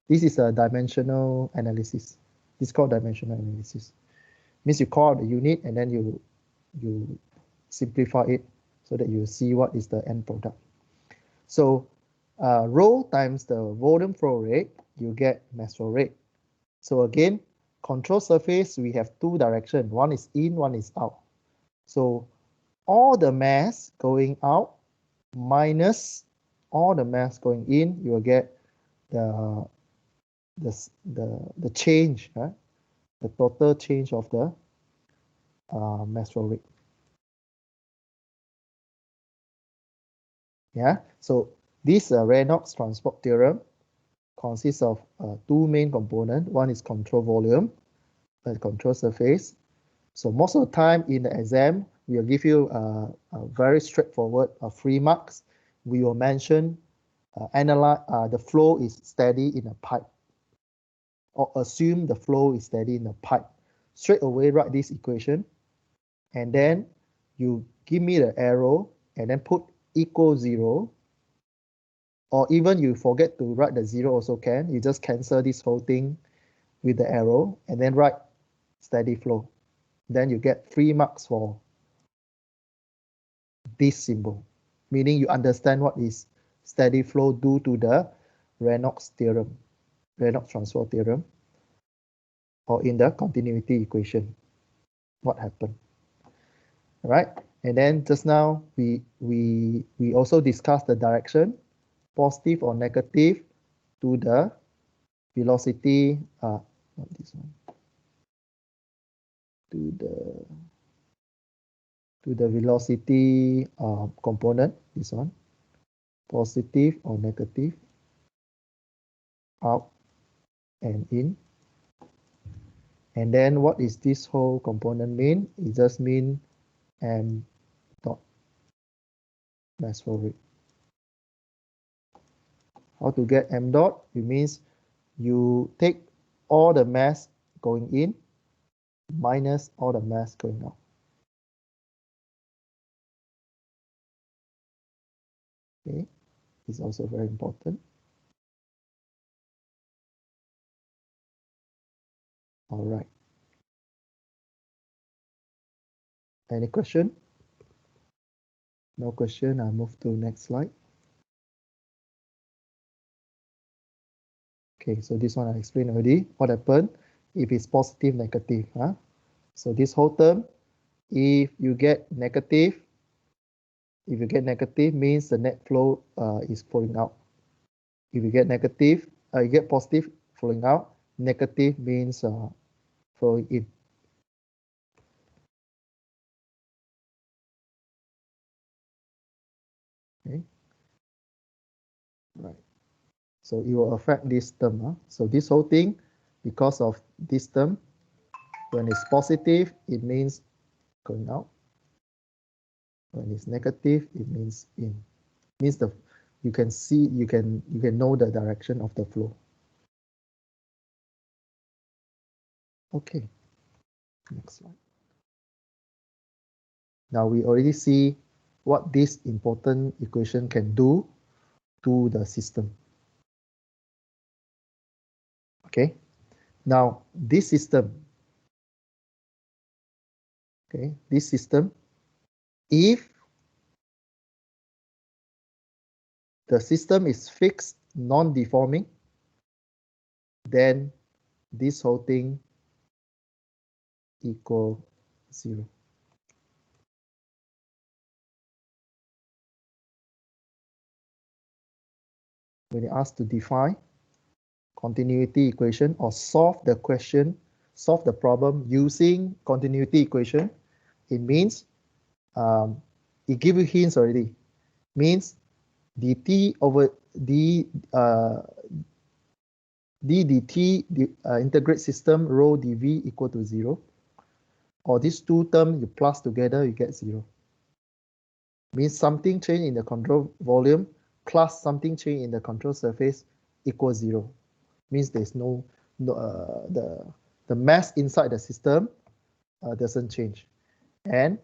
This is a dimensional analysis. It's called dimensional analysis. Means you call out the unit and then you simplify it so that you see what is the end product. So rho times the volume flow rate, you get mass flow rate. So again, control surface, we have two directions. One is in, one is out. So all the mass going out minus all the mass going in, you will get the change, right? The total change of the mass flow rate. Yeah, so this Reynolds transport theorem consists of two main components. One is control volume, and control surface. So most of the time in the exam, we will give you a very straightforward 3 marks. We will mention analyze the flow is steady in a pipe, or assume the flow is steady in a pipe. Straight away write this equation, and then you give me the arrow and then put equal 0, or even you forget to write the 0 also can. You just cancel this whole thing with the arrow and then write steady flow. Then you get 3 marks for this symbol, meaning you understand what is steady flow due to the Reynolds theorem, Reynolds transfer theorem, or in the continuity equation, what happened. All right, and then just now we also discussed the direction, positive or negative, to the velocity, not this one, to the velocity component, this one, positive or negative, out and in. And then what is this whole component mean? It just mean m dot mass flow rate. How to get m dot? It means you take all the mass going in minus all the mass going out. Okay, it's also very important. All right. Any question? No question. I move to next slide. Okay, so this one I explained already. What happened if it's positive, negative? So this whole term, if you get negative, means the net flow is flowing out. If you get negative, you get positive flowing out. Negative means flowing in. Okay. Right. So it will affect this term. So this whole thing, because of this term, when it's positive, it means going out. When it's negative, it means in. It means you can see, you can know the direction of the flow. Okay. Next slide. Now we already see what this important equation can do to the system. Okay. Now this system, if the system is fixed, non-deforming, then this whole thing equal 0. When you ask to define continuity equation or solve the problem using continuity equation, it means it gives you hints already. Means dt over d dt integrate system rho dv equal to 0. Or these two terms you plus together, you get 0. Means something change in the control volume plus something change in the control surface equals 0. Means there's the mass inside the system doesn't change. And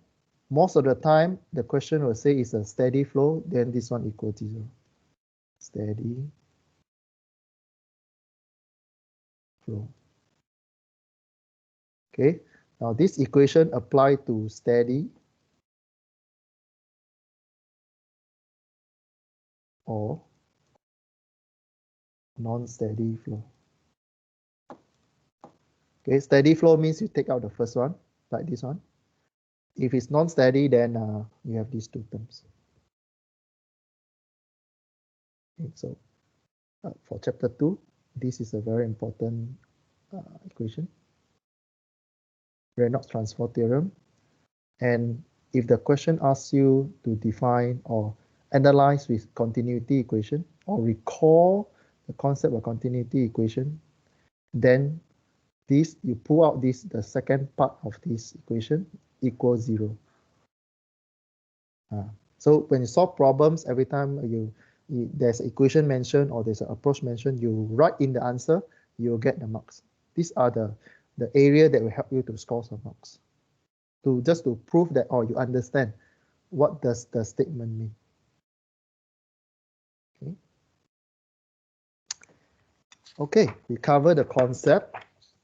most of the time, the question will say it's a steady flow, then this one equal to 0. Steady flow. Okay, now this equation apply to steady or non-steady flow. Okay, steady flow means you take out the first one, like this one. If it's non-steady, then you have these two terms. Okay, so for chapter 2, this is a very important equation, Reynolds transfer theorem. And if the question asks you to define or analyze with continuity equation or recall the concept of continuity equation, then this, you pull out this, the second part of this equation equals 0. So when you solve problems, every time there's an equation mentioned or there's an approach mentioned, you write in the answer, you'll get the marks. These are the area that will help you to score some marks. Just to prove that, you understand what does the statement mean. Okay, we cover the concept.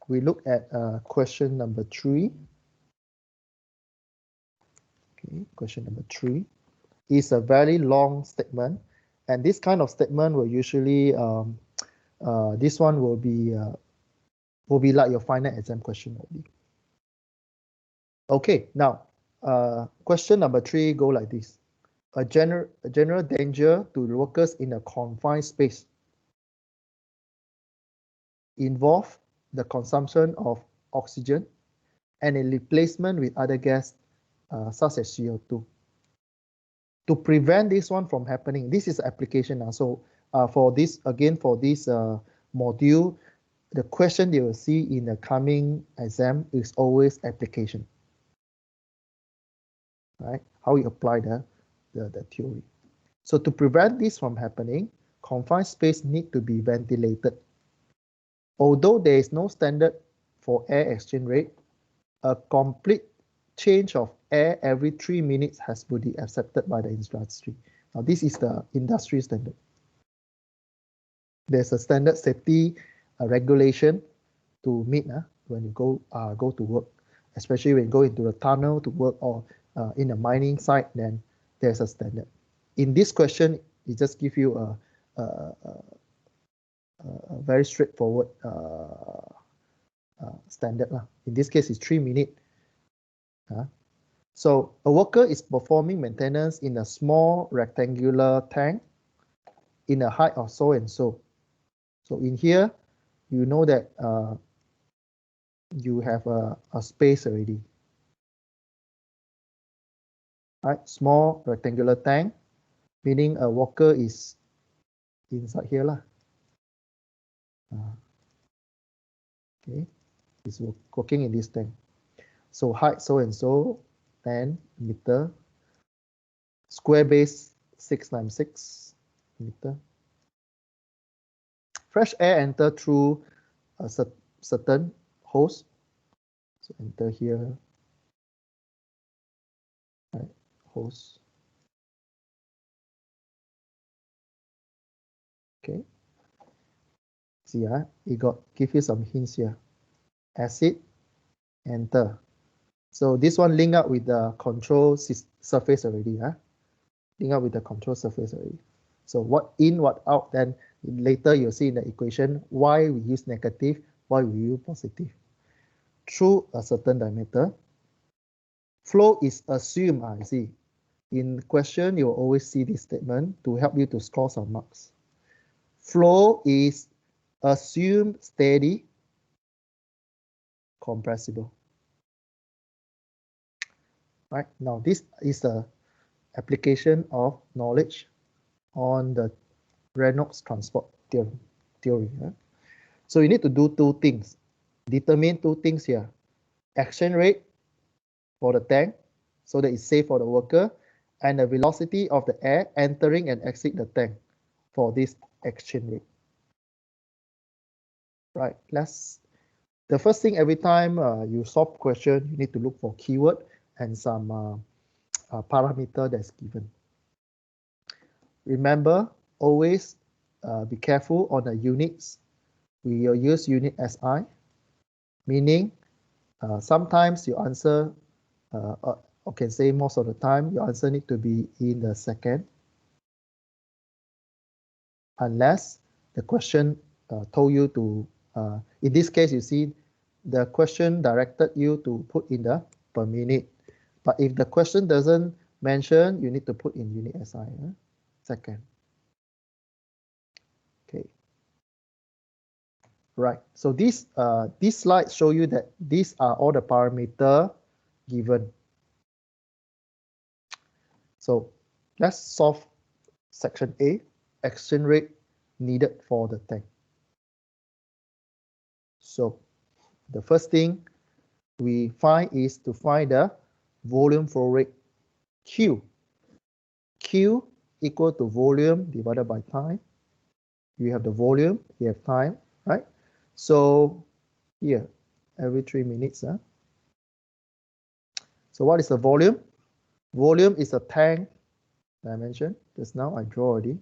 We look at question number 3. Okay, question number 3 is a very long statement, and this kind of statement will usually this one will be like your final exam question already. Okay, now question number 3 go like this: a general danger to workers in a confined space involve the consumption of oxygen and a replacement with other gas such as CO2. To prevent this one from happening, this is application now. So for this, again, for this module, the question you will see in the coming exam is always application, right? How you apply the theory. So to prevent this from happening, confined space need to be ventilated. Although there is no standard for air exchange rate, a complete change of air every 3 minutes has to be accepted by the industry. Now, this is the industry standard. There's a standard safety regulation to meet when you go to work, especially when you go into the tunnel to work or in a mining site. Then there's a standard. In this question, it just gives you a very straightforward standard. In this case, it's 3 minutes. So a worker is performing maintenance in a small rectangular tank in a height of so and so. So in here, you know that you have a space already. Right, small rectangular tank, meaning a worker is inside here lah. Okay, is working in this tank. So height so and so, 10 meter. Square base 6 times 6 meter. Fresh air enter through a certain hose. So enter here. Right, hose. Okay. See, it give you some hints here. Acid, enter. So this one link up with the control surface already. Link up with the control surface already. So what in, what out, then later you'll see in the equation why we use negative, why we use positive. Through a certain diameter. Flow is assumed, you see. In question, you'll always see this statement to help you to score some marks. Flow is assumed steady, compressible. Right, now this is the application of knowledge on the Reynolds transport theory. So you need to do 2 things. Determine 2 things here. Exchange rate for the tank, so that it's safe for the worker, and the velocity of the air entering and exit the tank for this exchange rate. Right, the first thing every time you solve question, you need to look for keyword and some parameter that's given. Remember, always be careful on the units. We will use unit SI, meaning sometimes your answer, or can say most of the time, your answer need to be in the second, unless the question told you to, in this case, you see the question directed you to put in the per minute. But if the question doesn't mention, you need to put in unit SI, second. Okay. Right. So this slide show you that these are all the parameter given. So let's solve section A, exchange rate needed for the tank. So the first thing we find is to find the volume flow rate Q. Q equal to volume divided by time. You have the volume, you have time, right? So here, every 3 minutes. So what is the volume? Volume is a tank dimension. Just now I draw already.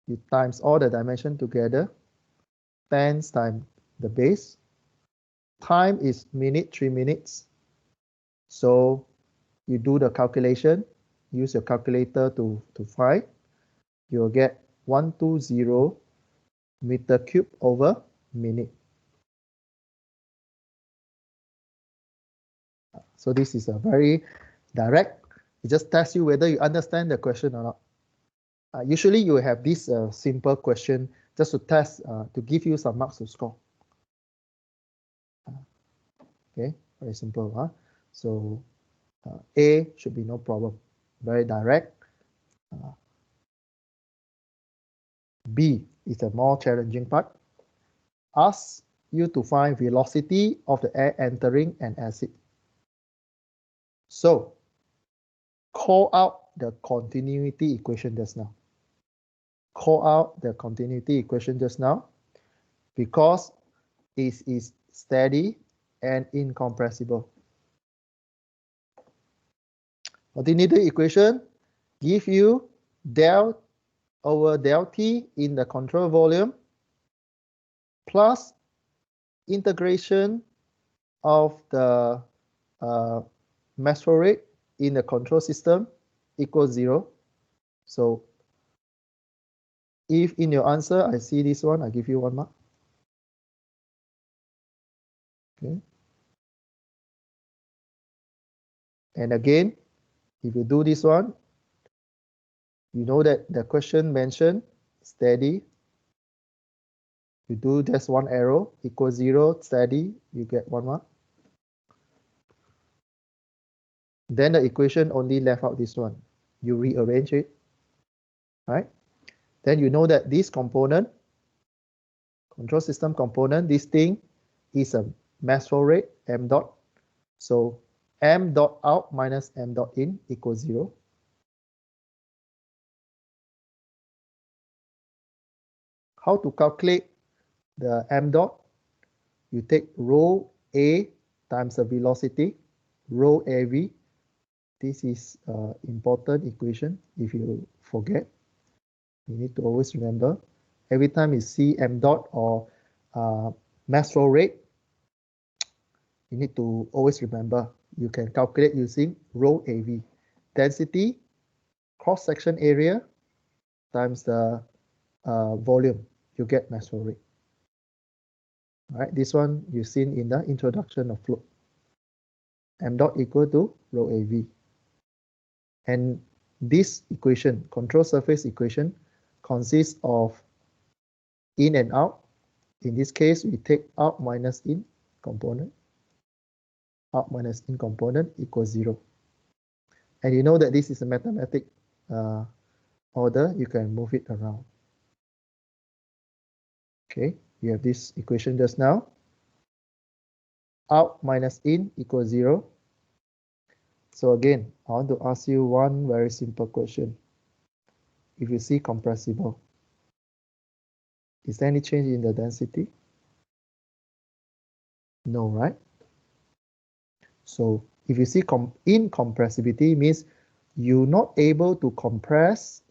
You times all the dimension together, 10 times the base. Time is minute, 3 minutes. So you do the calculation, use your calculator to find. You'll get 120 meter cube over minute. So this is a very direct. It just tests you whether you understand the question or not. Usually you have this simple question just to test, to give you some marks to score. Okay, very simple. So A should be no problem. Very direct. B is the more challenging part. Ask you to find velocity of the air entering an acid. So call out the continuity equation just now. Call out the continuity equation just now because it is steady and incompressible. Continuity equation give you del over del T in the control volume plus integration of the mass flow rate in the control system equals 0. So if in your answer I see this one, I give you 1 mark. Okay. And again, if you do this one, you know that the question mentioned steady. You do just 1 arrow equals 0, steady, you get 1 mark. Then the equation only left out this one. You rearrange it, right? Then you know that this component, control system component, this thing is a mass flow rate, m dot. So m dot out minus m dot in equals 0. How to calculate the m dot? You take rho A times the velocity, rho AV. This is important equation. If you forget, you need to always remember. Every time you see m dot or mass flow rate, you need to always remember. You can calculate using rho AV. Density, cross-section area times the volume. You get mass flow rate. All right, this one you've seen in the introduction of flow. M dot equal to rho AV. And this equation, control surface equation, consists of in and out. In this case, we take out minus in component. Out minus in component equals 0. And you know that this is a mathematic order. You can move it around. Okay, you have this equation just now. Out minus in equals 0. So again, I want to ask you one very simple question. If you see compressible, is there any change in the density? No, right? So if you see incompressibility means you're not able to compress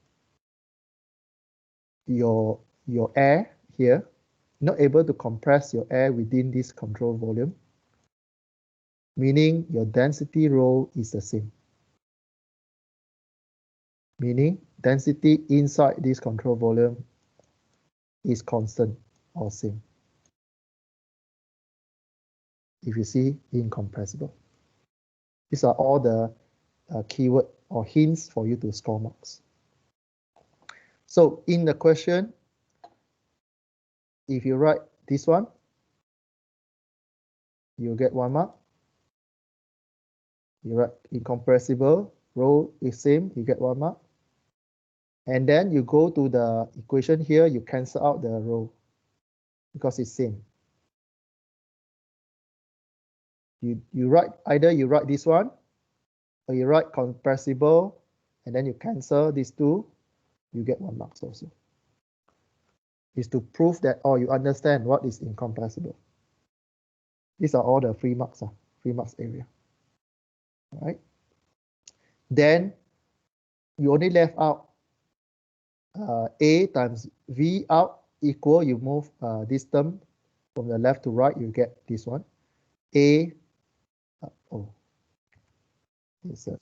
your air here, not able to compress your air within this control volume, meaning your density rho is the same. Meaning density inside this control volume is constant or same. If you see incompressible. These are all the keyword or hints for you to score marks. So in the question, if you write this one, you get 1 mark. You write incompressible, row is same, you get 1 mark. And then you go to the equation here, you cancel out the row because it's same. You write either you write this one or you write compressible and then you cancel these two, you get 1 mark also. Is to prove that you understand what is incompressible. These are all the 3 marks, 3 marks area. All right. Then you only left out A times V out equal, you move this term from the left to right, you get this one. A, it's a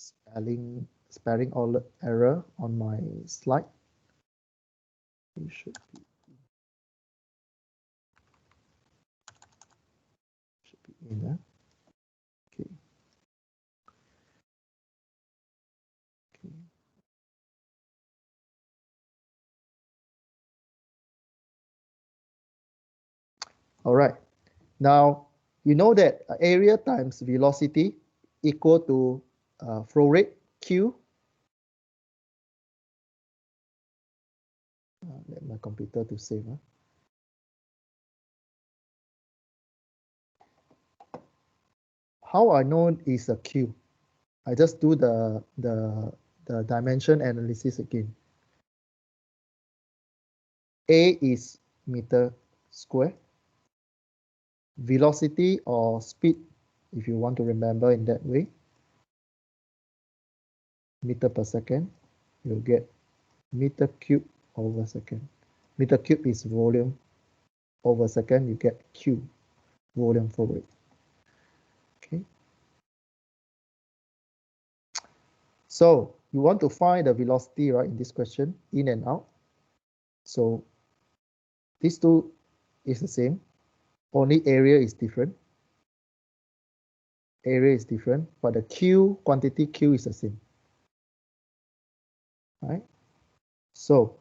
spelling error on my slide. It should be in there. Okay. All right. Now, you know that area times velocity equal to flow rate, Q. Let my computer to save. How I know is a Q? I just do the dimension analysis again. A is meter square. Velocity or speed, if you want to remember in that way, meter per second, you'll get meter cube over second. Meter cube is volume over second, you get Q, volume flow rate. Okay. So you want to find the velocity, right, in this question, in and out. So these two is the same, only area is different. Area is different, but the Q, quantity Q is the same. Right? So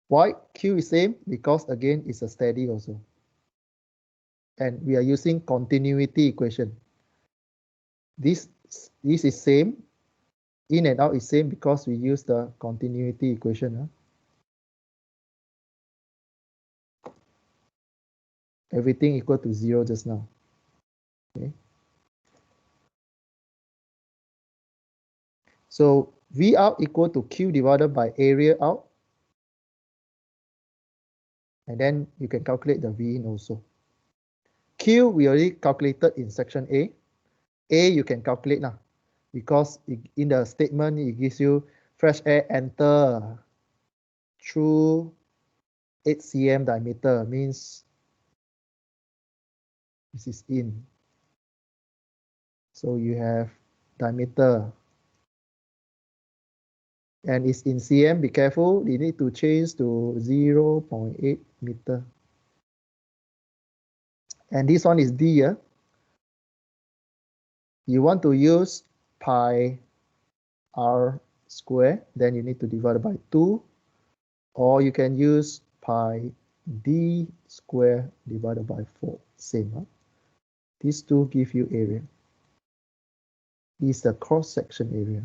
why Q is same? Because again, it's a steady also. And we are using continuity equation. This is same. In and out is same because we use the continuity equation. Everything equal to 0 just now. Okay. So V out equal to Q divided by area out. And then you can calculate the V in also. Q we already calculated in section A. A you can calculate now because in the statement it gives you fresh air enter through 8 cm diameter, means this is in. So you have diameter and it's in cm. Be careful, you need to change to 0.8 meter. And this one is D. You want to use pi r square, then you need to divide by 2, or you can use pi d square divided by 4. Same. These two give you area. This is the cross-section area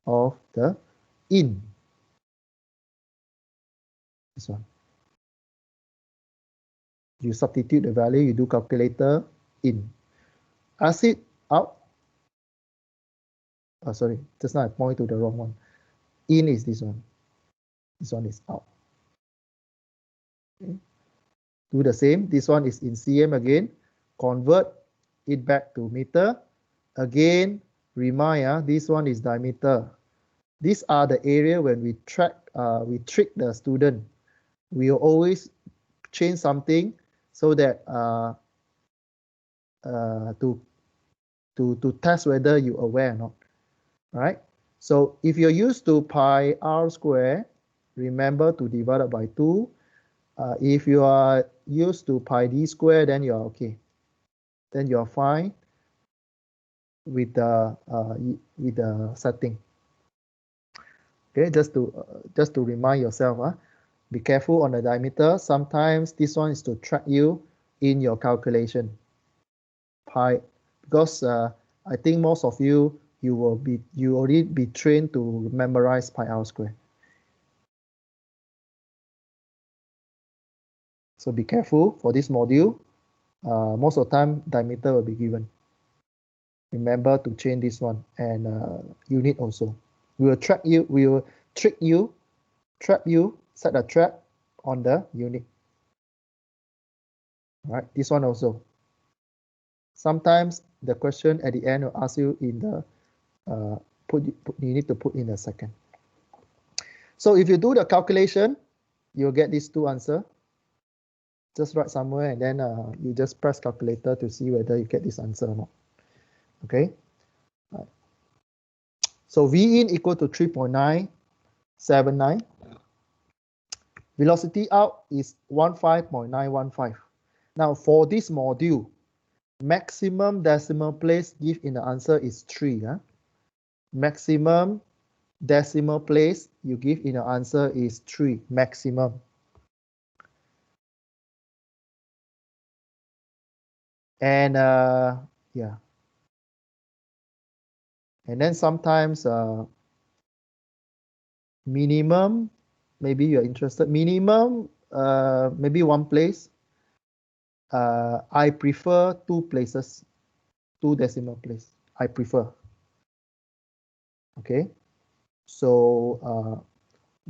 of the in. This one. You substitute the value, you do calculator in. Acid out. Oh, sorry, just now I point to the wrong one. In is this one. This one is out. Okay. Do the same. This one is in cm again. Convert it back to meter. Again, remind this one is diameter. These are the area when we trick the student. We will always change something so that to test whether you're aware or not. Right? So if you're used to pi r square, remember to divide it by 2. If you are used to pi d square, then you're okay. Then you're fine with the setting. Okay, just to remind yourself, be careful on the diameter. Sometimes this one is to track you in your calculation. Pi, because I think most of you already be trained to memorize pi r square. So be careful for this module. Most of the time diameter will be given. Remember to change this one, and unit also. We will track you, we will trick you, trap you, set a trap on the unit. All right, this one also. Sometimes the question at the end will ask you in the you need to put in a second. So if you do the calculation, you'll get these two answers. Just write somewhere, and then you just press calculator to see whether you get this answer or not. Okay. Right. So V in equal to 3.979. Velocity out is 15.915. Now for this module, maximum decimal place give in the answer is 3. Maximum decimal place you give in the answer is 3, maximum. And yeah. And then sometimes minimum, maybe you're interested, minimum, maybe one place. I prefer 2 places, 2 decimal place. I prefer. Okay. So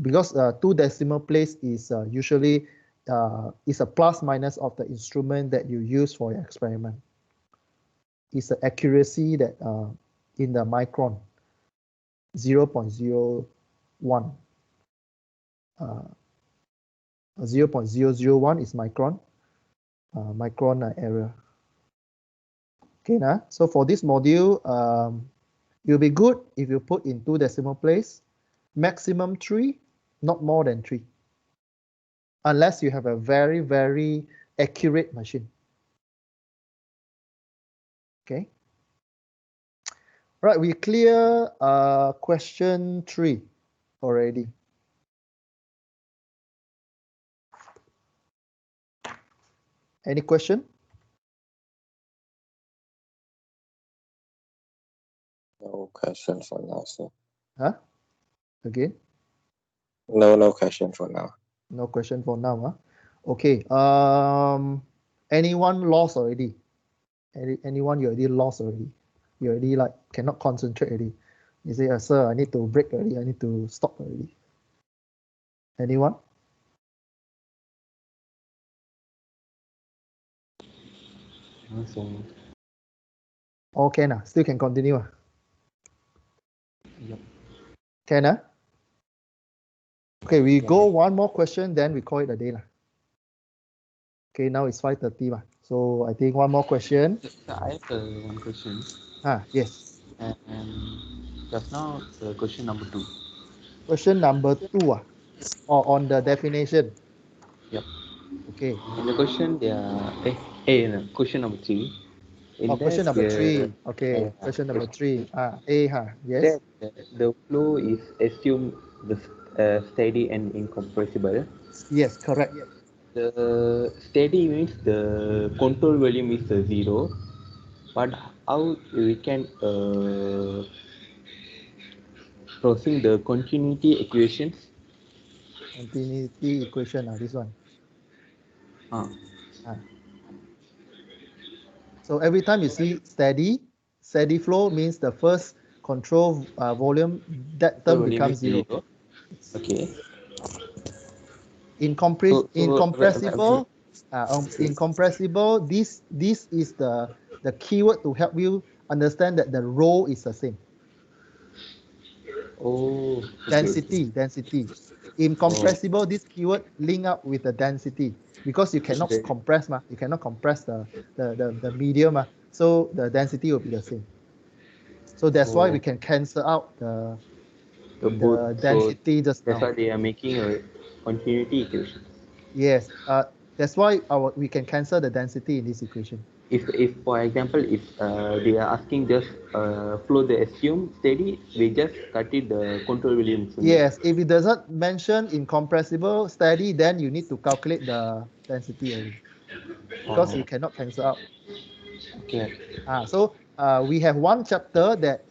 because 2 decimal place is usually is a plus minus of the instrument that you use for your experiment. It's the accuracy that in the micron, 0.01. 0.001 is micron, error. Okay, so for this module, it'll be good if you put in 2 decimal place, maximum 3, not more than 3, unless you have a very, very accurate machine. Okay. Right, we clear question 3 already. Any question? No question for now, sir. Huh? Again? No question for now. No question for now, huh? Okay. Anyone lost already? Anyone you already lost already? You already like cannot concentrate already. You say, sir, I need to break already. I need to stop already. Anyone? So, All can, still can continue. yep. Can, Okay, we Yeah, go yeah. one more question, then we call it a day. Okay, now it's 5:30. So I think one more question. So I have one question. Yes. And just now, the question number 2. Question number 2, or on the definition. Yep. Okay. In the question, there are no, question number 3. In Question that, number 3. Okay. Question number 3. Yes. The flow is assumed the steady and incompressible. Yes, correct. The steady means the control volume is 0, but how we can proceed the continuity equations? Continuity equation, this one. So every time you see steady flow means the first control volume, that term becomes 0. Okay. Incompressible, this is the keyword to help you understand that the rho is the same. Oh, density. Incompressible, this keyword link up with the density, because you cannot compress, you cannot compress the medium, so the density will be the same. So that's why we can cancel out the density just now. That's why they are making a continuity equation. Yes, that's why we can cancel the density in this equation. if for example, if they are asking just flow, they assume steady, we just cut it the control volume. Yes, if it does not mention incompressible steady, then you need to calculate the density already, because you cannot cancel out. Okay. So we have one chapter that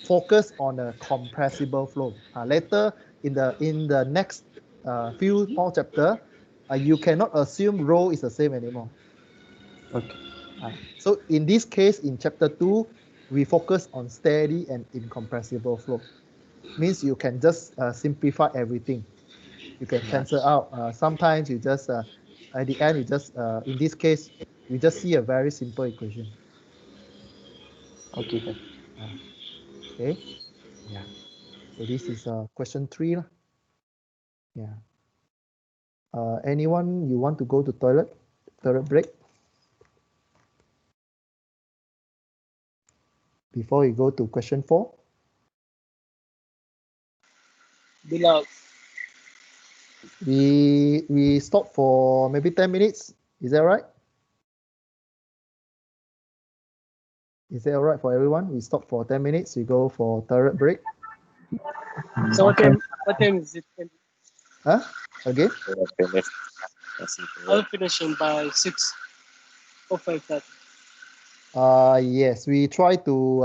focus on a compressible flow. Later in the next few more chapter, you cannot assume rho is the same anymore. Okay. So in this case, in chapter 2, we focus on steady and incompressible flow. Means you can just simplify everything. You can cancel out. Sometimes you just at the end, you just in this case, you just see a very simple equation. Okay, sir. Okay. Yeah. So this is question 3 lah. Yeah. Anyone you want to go to toilet break? Before we go to question 4. Below. We stop for maybe 10 minutes. Is that right? Is that all right for everyone? We stop for 10 minutes. We go for toilet break. So what time is it? Huh? Again? I'll finish by 6 or 5:30. Yes, we try to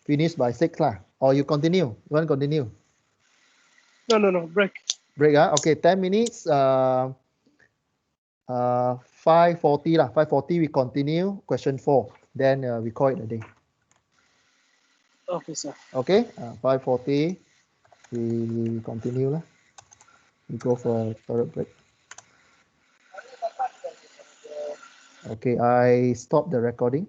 finish by 6 lah. Or you continue? You want to continue? No, break. Break, okay, 10 minutes. 5:40 lah. 5:40 we continue question 4. Then we call it a day. Okay, sir. Okay, 5:40 we continue lah. We go for toilet break. Okay, I stop the recording.